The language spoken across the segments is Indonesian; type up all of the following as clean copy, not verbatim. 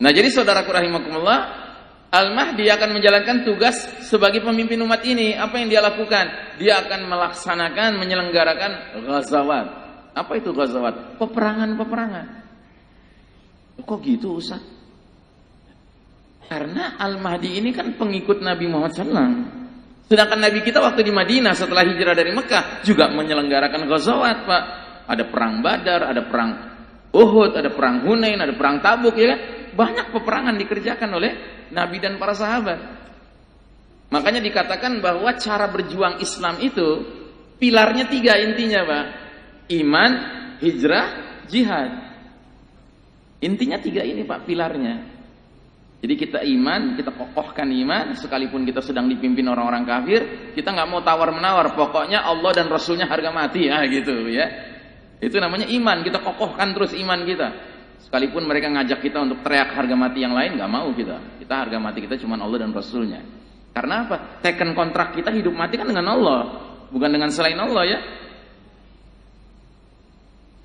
Nah, jadi saudaraku rahimakumullah, Al-Mahdi akan menjalankan tugas sebagai pemimpin umat ini. Apa yang dia lakukan? Dia akan melaksanakan, menyelenggarakan ghazawat. Apa itu ghazawat? Peperangan-peperangan. Kok gitu, Ustaz? Karena Al-Mahdi ini kan pengikut Nabi Muhammad SAW. Sedangkan Nabi kita waktu di Madinah setelah hijrah dari Mekah juga menyelenggarakan ghazawat, Pak. Ada perang Badar, ada perang Uhud, ada perang Hunain, ada perang Tabuk, ya kan? Banyak peperangan dikerjakan oleh Nabi dan para sahabat. Makanya dikatakan bahwa cara berjuang Islam itu pilarnya 3 intinya, Pak. Iman, hijrah, jihad. Intinya 3 ini, Pak, pilarnya. Jadi kita iman, kita kokohkan iman, sekalipun kita sedang dipimpin orang-orang kafir, kita nggak mau tawar-menawar. Pokoknya Allah dan Rasulnya harga mati, ya gitu ya. Itu namanya iman. Kita kokohkan terus iman kita. Sekalipun mereka ngajak kita untuk teriak harga mati yang lain, nggak mau kita. Kita harga mati kita cuma Allah dan Rasulnya. Karena apa? Teken kontrak kita hidup mati kan dengan Allah, bukan dengan selain Allah, ya.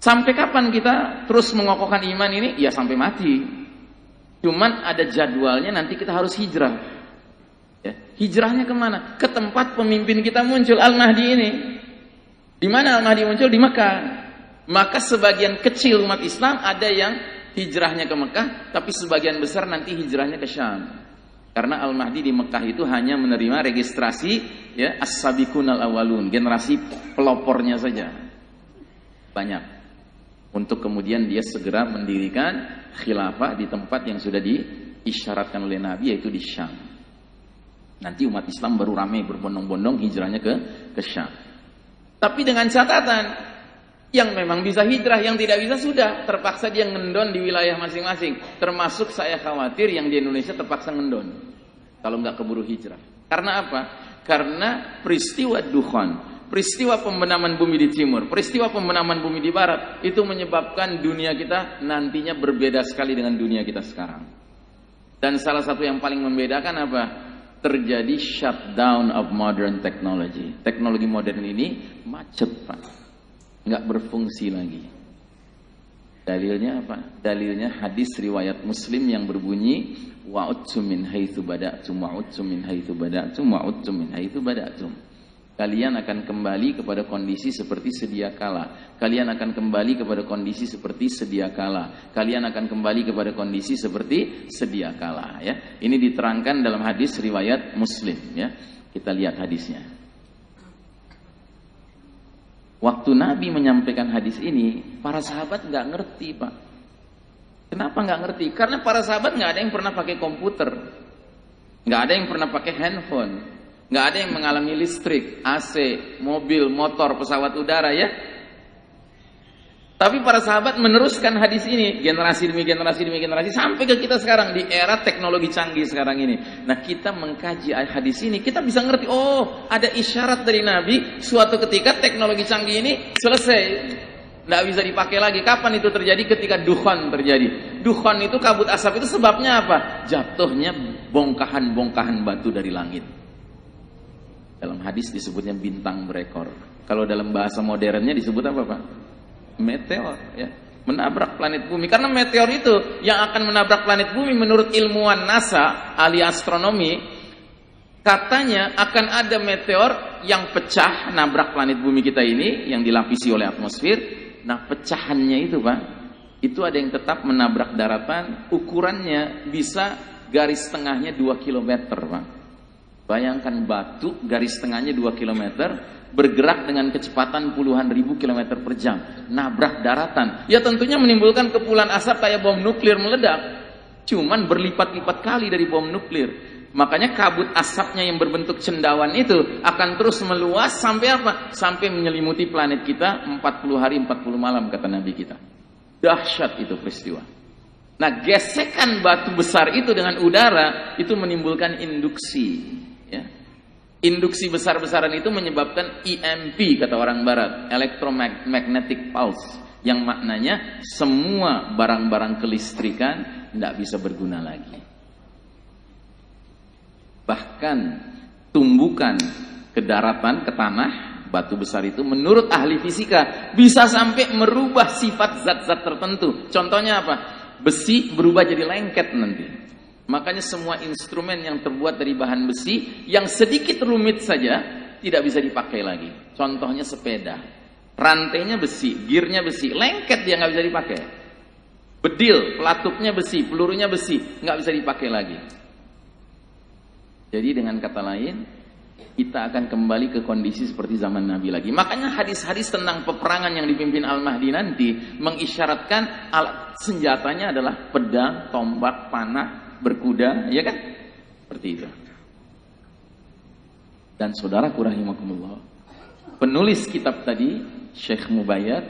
Sampai kapan kita terus mengokohkan iman ini? Ya sampai mati. Cuman ada jadwalnya, nanti kita harus hijrah. Ya. Hijrahnya kemana? Ke tempat pemimpin kita muncul, Al-Mahdi ini. Di mana Al-Mahdi muncul? Di Mekah. Maka sebagian kecil umat Islam ada yang hijrahnya ke Mekah, tapi sebagian besar nanti hijrahnya ke Syam. Karena Al-Mahdi di Mekah itu hanya menerima registrasi, ya, as-sabiqunal awwalun, generasi pelopornya saja. Banyak. Untuk kemudian dia segera mendirikan khilafah di tempat yang sudah diisyaratkan oleh Nabi, yaitu di Syam. Nanti umat Islam baru ramai berbondong-bondong hijrahnya ke Syam. Tapi dengan catatan, yang memang bisa hijrah, yang tidak bisa sudah terpaksa dia ngendon di wilayah masing-masing. Termasuk saya khawatir yang di Indonesia terpaksa ngendon kalau nggak keburu hijrah. Karena apa? Karena peristiwa Dukhan, peristiwa pembenaman bumi di timur, peristiwa pembenaman bumi di barat, itu menyebabkan dunia kita nantinya berbeda sekali dengan dunia kita sekarang. Dan salah satu yang paling membedakan apa? Terjadi shutdown of modern technology. Teknologi modern ini macet, Pak. Nggak berfungsi lagi. Dalilnya apa? Dalilnya hadis riwayat Muslim yang berbunyi wa'udtum min haitsu bada'tum wa'udtum min haitsu bada'tum wa'udtum min haitsu bada'tum. Kalian akan kembali kepada kondisi seperti sedia kala. Kalian akan kembali kepada kondisi seperti sedia kala. Kalian akan kembali kepada kondisi seperti sedia kala, ya. Ini diterangkan dalam hadis riwayat Muslim, ya. Kita lihat hadisnya. Waktu Nabi menyampaikan hadis ini, para sahabat nggak ngerti, Pak. Kenapa nggak ngerti? Karena para sahabat nggak ada yang pernah pakai komputer, nggak ada yang pernah pakai handphone, nggak ada yang mengalami listrik, AC, mobil, motor, pesawat udara, ya. Tapi para sahabat meneruskan hadis ini, generasi demi generasi demi generasi, sampai ke kita sekarang, di era teknologi canggih sekarang ini. Nah, kita mengkaji hadis ini, kita bisa ngerti, oh, ada isyarat dari Nabi, suatu ketika teknologi canggih ini selesai, nggak bisa dipakai lagi. Kapan itu terjadi? Ketika Dukhan terjadi. Dukhan itu, kabut asap itu sebabnya apa? Jatuhnya bongkahan-bongkahan batu dari langit. Dalam hadis disebutnya bintang berekor. Kalau dalam bahasa modernnya disebut apa, Pak? Meteor, ya, menabrak planet bumi. Karena meteor itu yang akan menabrak planet bumi menurut ilmuwan NASA, ahli astronomi, katanya akan ada meteor yang pecah nabrak planet bumi kita ini yang dilapisi oleh atmosfer. Nah, pecahannya itu, Pak, itu ada yang tetap menabrak daratan, ukurannya bisa garis tengahnya 2 km, Pak. Bayangkan batu garis tengahnya 2 km, bergerak dengan kecepatan puluhan ribu kilometer per jam, nabrak daratan. Ya tentunya menimbulkan kepulan asap kayak bom nuklir meledak. Cuman berlipat-lipat kali dari bom nuklir. Makanya kabut asapnya yang berbentuk cendawan itu akan terus meluas sampai apa? Sampai menyelimuti planet kita 40 hari 40 malam, kata Nabi kita. Dahsyat itu peristiwa. Nah, gesekan batu besar itu dengan udara itu menimbulkan induksi, ya. Induksi besar-besaran itu menyebabkan EMP, kata orang barat, electromagnetic pulse, yang maknanya semua barang-barang kelistrikan tidak bisa berguna lagi. Bahkan tumbukan ke daratan, ke tanah, batu besar itu menurut ahli fisika bisa sampai merubah sifat zat-zat tertentu. Contohnya apa? Besi berubah jadi lengket nanti. Makanya semua instrumen yang terbuat dari bahan besi yang sedikit rumit saja tidak bisa dipakai lagi. Contohnya sepeda. Rantainya besi, gearnya besi, lengket dia nggak bisa dipakai. Bedil, pelatupnya besi, pelurunya besi, nggak bisa dipakai lagi. Jadi dengan kata lain, kita akan kembali ke kondisi seperti zaman Nabi lagi. Makanya hadis-hadis tentang peperangan yang dipimpin Al-Mahdi nanti mengisyaratkan alat senjatanya adalah pedang, tombak, panah, berkuda, ya kan? Seperti itu. Dan saudaraku rahimakumullah, penulis kitab tadi, Syekh Mubayyad,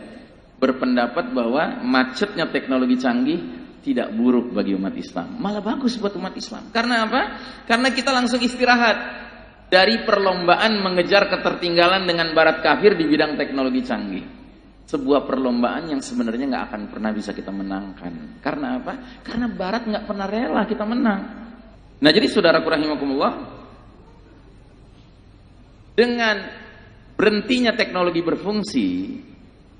berpendapat bahwa macetnya teknologi canggih tidak buruk bagi umat Islam, malah bagus buat umat Islam. Karena apa? Karena kita langsung istirahat dari perlombaan mengejar ketertinggalan dengan barat kafir di bidang teknologi canggih. Sebuah perlombaan yang sebenarnya nggak akan pernah bisa kita menangkan. Karena apa? Karena barat nggak pernah rela kita menang. Nah, jadi saudaraku rahimakumullah, dengan berhentinya teknologi berfungsi,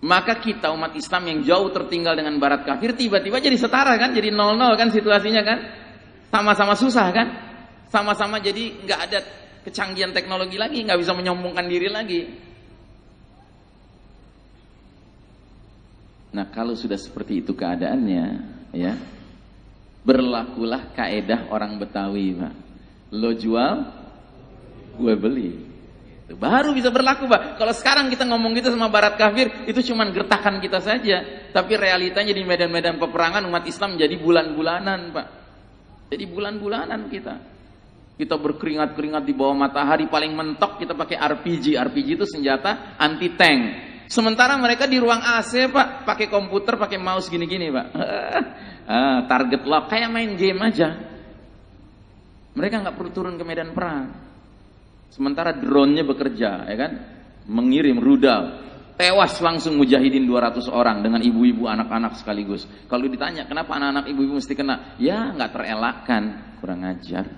maka kita umat Islam yang jauh tertinggal dengan barat kafir tiba-tiba jadi setara kan, jadi 0-0 kan situasinya kan, sama-sama susah kan, sama-sama jadi nggak ada kecanggihan teknologi lagi, nggak bisa menyombongkan diri lagi. Nah, kalau sudah seperti itu keadaannya, ya, berlakulah kaedah orang Betawi, Pak. Lo jual, gue beli. Baru bisa berlaku, Pak. Kalau sekarang kita ngomong gitu sama barat kafir, itu cuman gertakan kita saja. Tapi realitanya di medan-medan peperangan umat Islam jadi bulan-bulanan, Pak. Jadi bulan-bulanan kita. Kita berkeringat-keringat di bawah matahari, paling mentok kita pakai RPG. RPG itu senjata anti tank. Sementara mereka di ruang AC, Pak, pakai komputer, pakai mouse gini-gini, Pak. Target lock, kayak main game aja. Mereka nggak perlu turun ke medan perang. Sementara drone-nya bekerja, ya kan? Mengirim rudal. Tewas langsung mujahidin 200 orang dengan ibu-ibu, anak-anak sekaligus. Kalau ditanya, kenapa anak-anak ibu-ibu mesti kena? Ya, nggak terelakkan. Kurang ajar.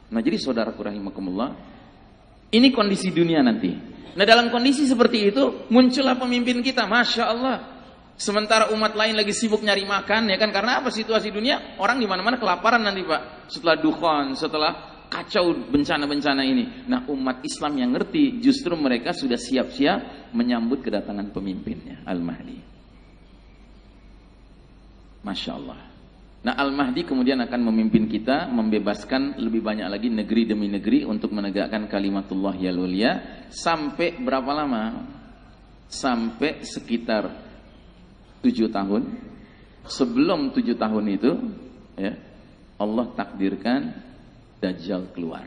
Nah, jadi saudaraku rahimakumullah, ini kondisi dunia nanti. Nah, dalam kondisi seperti itu muncullah pemimpin kita, Masya Allah. Sementara umat lain lagi sibuk nyari makan, ya kan? Karena apa? Situasi dunia, orang di mana-mana kelaparan nanti, Pak. Setelah dukhon, setelah kacau bencana-bencana ini. Nah, umat Islam yang ngerti, justru mereka sudah siap-siap menyambut kedatangan pemimpinnya, Al-Mahdi. Masya Allah. Nah, Al-Mahdi kemudian akan memimpin kita, membebaskan lebih banyak lagi negeri demi negeri untuk menegakkan kalimatullah al-ulya. Sampai berapa lama? Sampai sekitar 7 tahun. Sebelum 7 tahun itu, ya, Allah takdirkan Dajjal keluar.